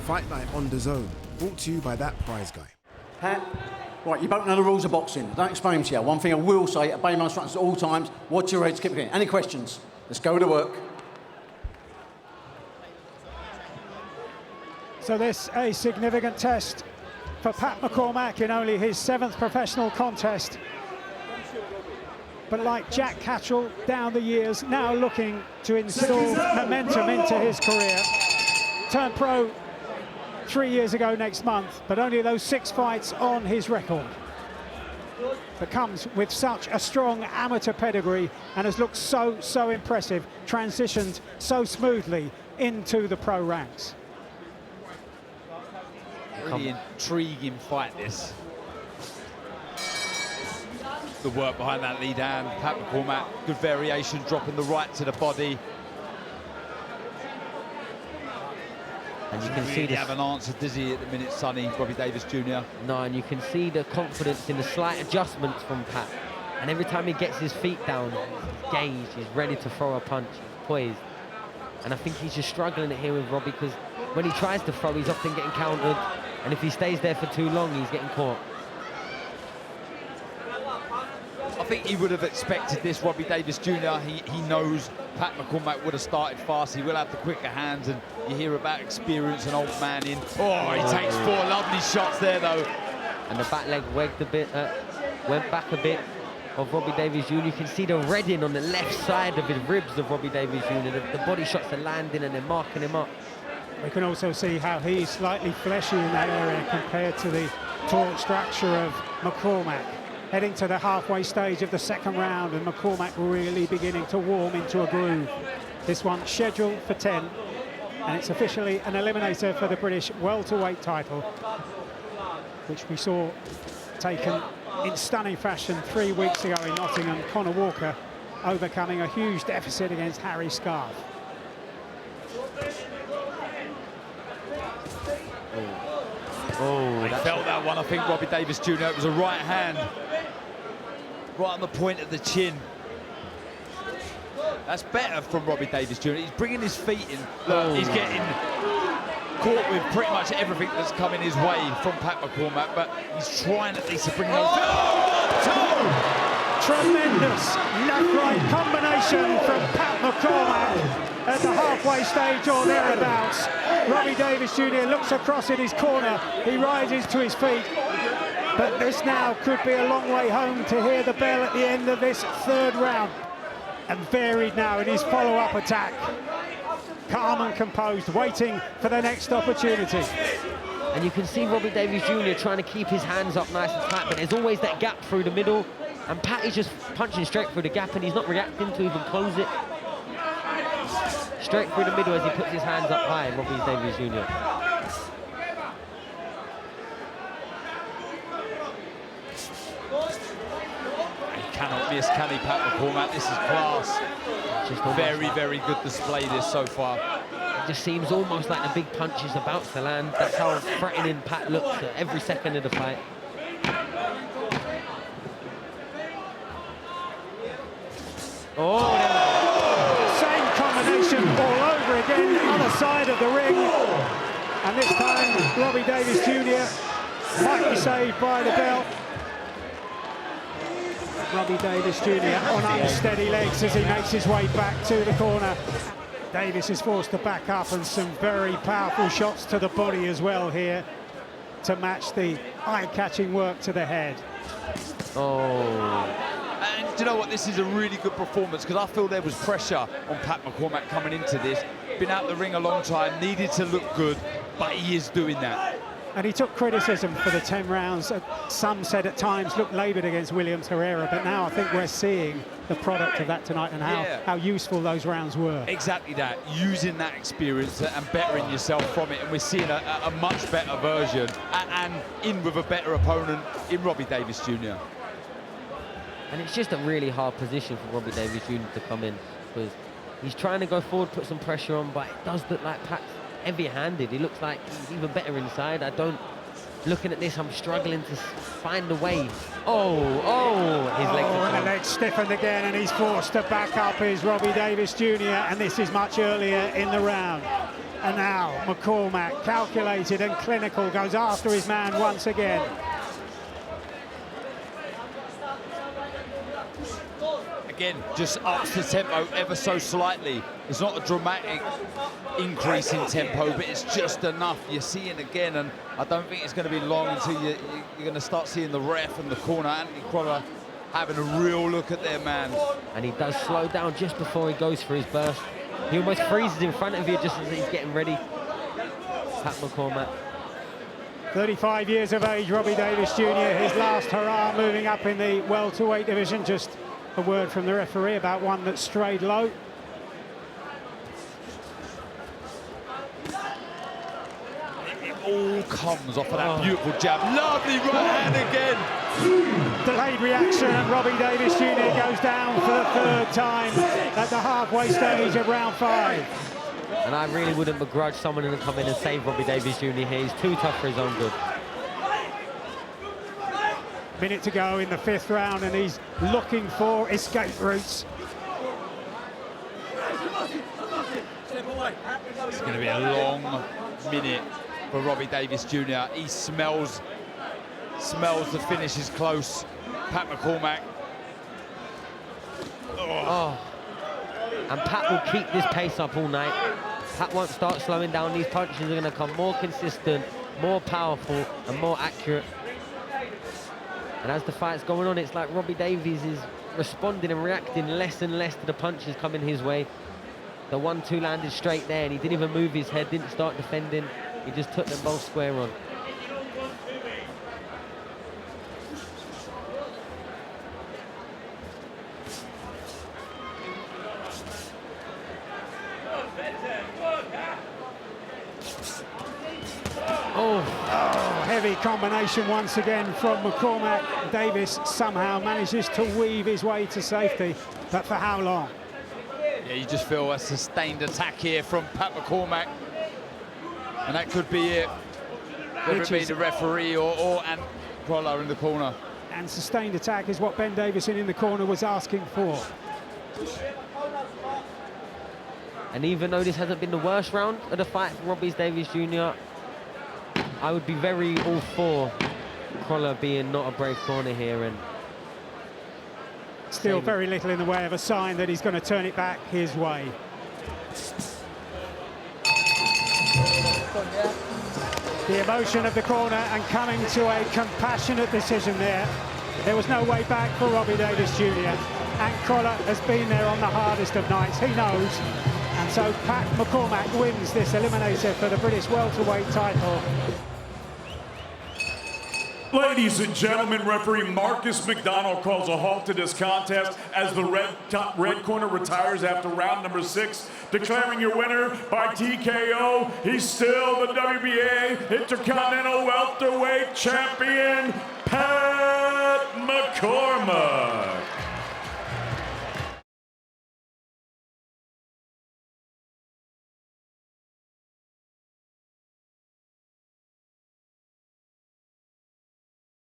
Fight Night on DAZN, brought to you by that prize guy. Pat, right, you both know the rules of boxing. Don't explain them to you. One thing I will say, obey my instructions at all times. Watch your heads, keep it in. Any questions? Let's go to work. So this a significant test for Pat McCormack in only his 7th professional contest. But like Jack Catchell down the years, now looking to instill momentum into his career. Turned pro 3 years ago next month, but only those 6 fights on his record. But comes with such a strong amateur pedigree and has looked so impressive, transitioned so smoothly into the pro ranks. Really intriguing fight, this. The work behind that lead hand, Pat McCormack, good variation, dropping the right to the body. And you can really see this. Have an answer, does he, at the minute, Sonny, Robbie Davies Jr.? No, and you can see the confidence in the slight adjustments from Pat. And every time he gets his feet down, he's gauged, he's ready to throw a punch, he's poised. And I think he's just struggling here with Robbie, because when he tries to throw, he's often getting countered. And if he stays there for too long, he's getting caught. I think he would have expected this, Robbie Davies Jr. He knows Pat McCormack would have started fast. He will have the quicker hands, and you hear about experience and old man in. Oh, he takes 4 lovely shots there, though. And the back leg wagged a bit, went back a bit of Robbie Davies Jr. You can see the redding on the left side of his ribs of Robbie Davies Jr. The body shots are landing and they're marking him up. We can also see how he's slightly fleshy in that area compared to the taut structure of McCormack. Heading to the halfway stage of the 2nd round, and McCormack really beginning to warm into a groove. This one scheduled for 10, and it's officially an eliminator for the British welterweight title, which we saw taken in stunning fashion 3 weeks ago in Nottingham. Conor Walker overcoming a huge deficit against Harry Scarf. Oh, I felt that one. I think Robbie Davies Jr. It was a right hand, right on the point of the chin. That's better from Robbie Davies Jr. He's bringing his feet in. Look, he's getting caught with pretty much everything that's coming his way from Pat McCormack, but he's trying at least to bring those. Tremendous left-right combination from Pat McCormack at the halfway stage or thereabouts. Robbie Davies Jr. looks across in his corner. He rises to his feet. But this now could be a long way home to hear the bell at the end of this 3rd round. And varied now in his follow-up attack. Calm and composed, waiting for the next opportunity. And you can see Robbie Davies Jr. trying to keep his hands up nice and tight, but there's always that gap through the middle. And Pat is just punching straight through the gap, and he's not reacting to even close it. Straight through the middle as he puts his hands up high, Robbie Davies Jr. He cannot miss, can he, Pat McCormack? This is class. Just very good display this so far. It just seems almost like the big punch is about to land. That's how threatening Pat looks at every second of the fight. Oh, same combination all over again, other side of the ring. And this time, Robbie Davies Jr. might be saved by the bell. Robbie Davies Jr. on unsteady legs as he makes his way back to the corner. Davies is forced to back up, and some very powerful shots to the body as well here to match the eye-catching work to the head. Oh. And do you know what? This is a really good performance, because I feel there was pressure on Pat McCormack coming into this. Been out the ring a long time, needed to look good, but he is doing that. And he took criticism for the 10 rounds. Some said at times looked laboured against Williams Herrera, but now I think we're seeing the product of that tonight and how useful those rounds were. Exactly that, using that experience and bettering yourself from it, and we're seeing a much better version and in with a better opponent in Robbie Davies Jr. And it's just a really hard position for Robbie Davies Jr. to come in, because he's trying to go forward, put some pressure on, but it does look like Pat's heavy-handed. He looks like he's even better inside. Looking at this, I'm struggling to find a way. His legs are the legs stiffened again, and he's forced to back up. Is Robbie Davies Jr., and this is much earlier in the round. And now McCormack, calculated and clinical, goes after his man once again. Again, just ups the tempo ever so slightly. It's not a dramatic increase in tempo, but it's just enough. You're seeing again, and I don't think it's going to be long until you're going to start seeing the ref and the corner, Anthony Crolla, having a real look at their man. And he does slow down just before he goes for his burst. He almost freezes in front of you just as he's getting ready. Pat McCormack. 35 years of age, Robbie Davies Jr., his last hurrah moving up in the welterweight division. Just a word from the referee about one that strayed low. It all comes off of that beautiful jab. Lovely right hand again. Delayed reaction, and Robbie Davies Jr. goes down for the third time at the halfway stage of round 5. And I really wouldn't begrudge someone to come in and save Robbie Davies Jr. here. He's too tough for his own good. Minute to go in the 5th round, and he's looking for escape routes. It's going to be a long minute for Robbie Davies Jr. He smells the finish is close. Pat McCormack. And Pat will keep this pace up all night. Pat won't start slowing down. These punches are going to come more consistent, more powerful, and more accurate. And as the fight's going on, it's like Robbie Davies is responding and reacting less and less to the punches coming his way. The 1-2 landed straight there, and he didn't even move his head, didn't start defending. He just took them both square on. Heavy combination once again from McCormack. Davies somehow manages to weave his way to safety, but for how long? Yeah, you just feel a sustained attack here from Pat McCormack, and that could be it. Whether it be the referee or Ant Crolla in the corner. And sustained attack is what Ben Davison in the corner was asking for. And even though this hasn't been the worst round of the fight for Robbie Davies Jr., I would be very all for Crolla being not a brave corner here, and still very little in the way of a sign that he's going to turn it back his way. The emotion of the corner and coming to a compassionate decision there. There was no way back for Robbie Davies Jr. And Crolla has been there on the hardest of nights, he knows. And so Pat McCormack wins this eliminator for the British welterweight title. Ladies and gentlemen, referee Marcus McDonald calls a halt to this contest as the red corner retires after round number 6, declaring your winner by TKO. He's still the WBA Intercontinental Welterweight Champion, Pat McCormack.